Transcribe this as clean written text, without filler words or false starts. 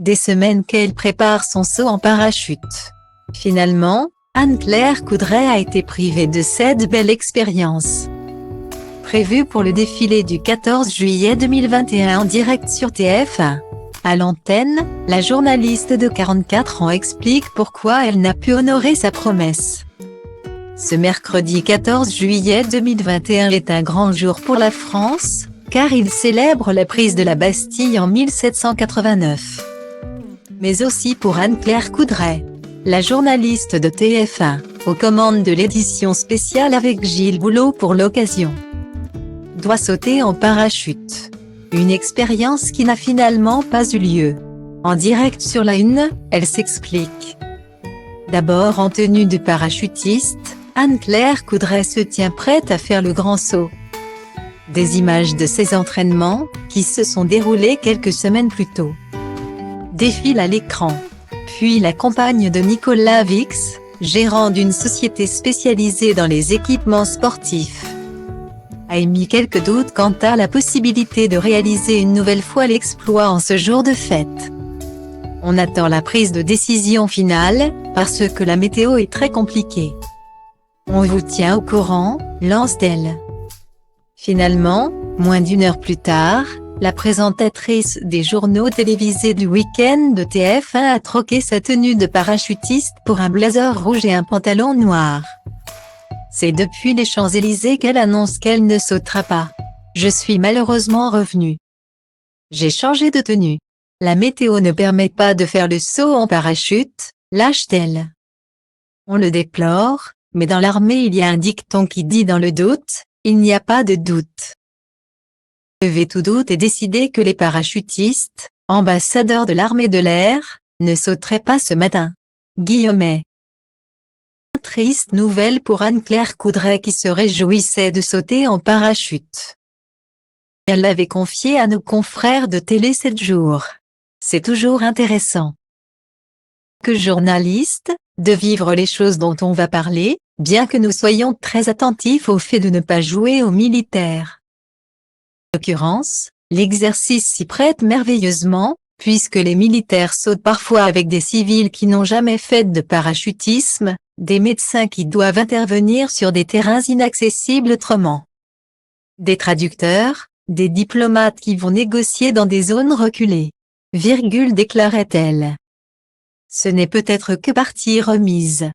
des semaines qu'elle prépare son saut en parachute. Finalement, Anne-Claire Coudray a été privée de cette belle expérience. Prévue pour le défilé du 14 juillet 2021 en direct sur TF1. À l'antenne, la journaliste de 44 ans explique pourquoi elle n'a pu honorer sa promesse. Ce mercredi 14 juillet 2021 est un grand jour pour la France, car il célèbre la prise de la Bastille en 1789. Mais aussi pour Anne-Claire Coudray, la journaliste de TF1, aux commandes de l'édition spéciale avec Gilles Boulot pour l'occasion. Doit sauter en parachute. Une expérience qui n'a finalement pas eu lieu. En direct sur la Une, elle s'explique. D'abord en tenue de parachutiste, Anne-Claire Coudray se tient prête à faire le grand saut. Des images de ses entraînements, qui se sont déroulés quelques semaines plus tôt, défilent à l'écran. Puis la compagne de Nicolas Vix, gérant d'une société spécialisée dans les équipements sportifs, a émis quelques doutes quant à la possibilité de réaliser une nouvelle fois l'exploit en ce jour de fête. On attend la prise de décision finale, parce que la météo est très compliquée. On vous tient au courant, lance-t-elle. Finalement, moins d'une heure plus tard, la présentatrice des journaux télévisés du week-end de TF1 a troqué sa tenue de parachutiste pour un blazer rouge et un pantalon noir. C'est depuis les Champs-Élysées qu'elle annonce qu'elle ne sautera pas. Je suis malheureusement revenue. J'ai changé de tenue. La météo ne permet pas de faire le saut en parachute, lâche-t-elle. On le déplore, mais dans l'armée il y a un dicton qui dit dans le doute, il n'y a pas de doute. Lever tout doute et décider que les parachutistes, ambassadeurs de l'armée de l'air, ne sauteraient pas ce matin. Guillemets. Triste nouvelle pour Anne-Claire Coudray qui se réjouissait de sauter en parachute. Elle l'avait confié à nos confrères de Télé 7 jours. C'est toujours intéressant, que journaliste, de vivre les choses dont on va parler, bien que nous soyons très attentifs au fait de ne pas jouer aux militaires. En l'occurrence, l'exercice s'y prête merveilleusement, puisque les militaires sautent parfois avec des civils qui n'ont jamais fait de parachutisme, des médecins qui doivent intervenir sur des terrains inaccessibles autrement, des traducteurs, des diplomates qui vont négocier dans des zones reculées. Déclarait-elle. Ce n'est peut-être que partie remise.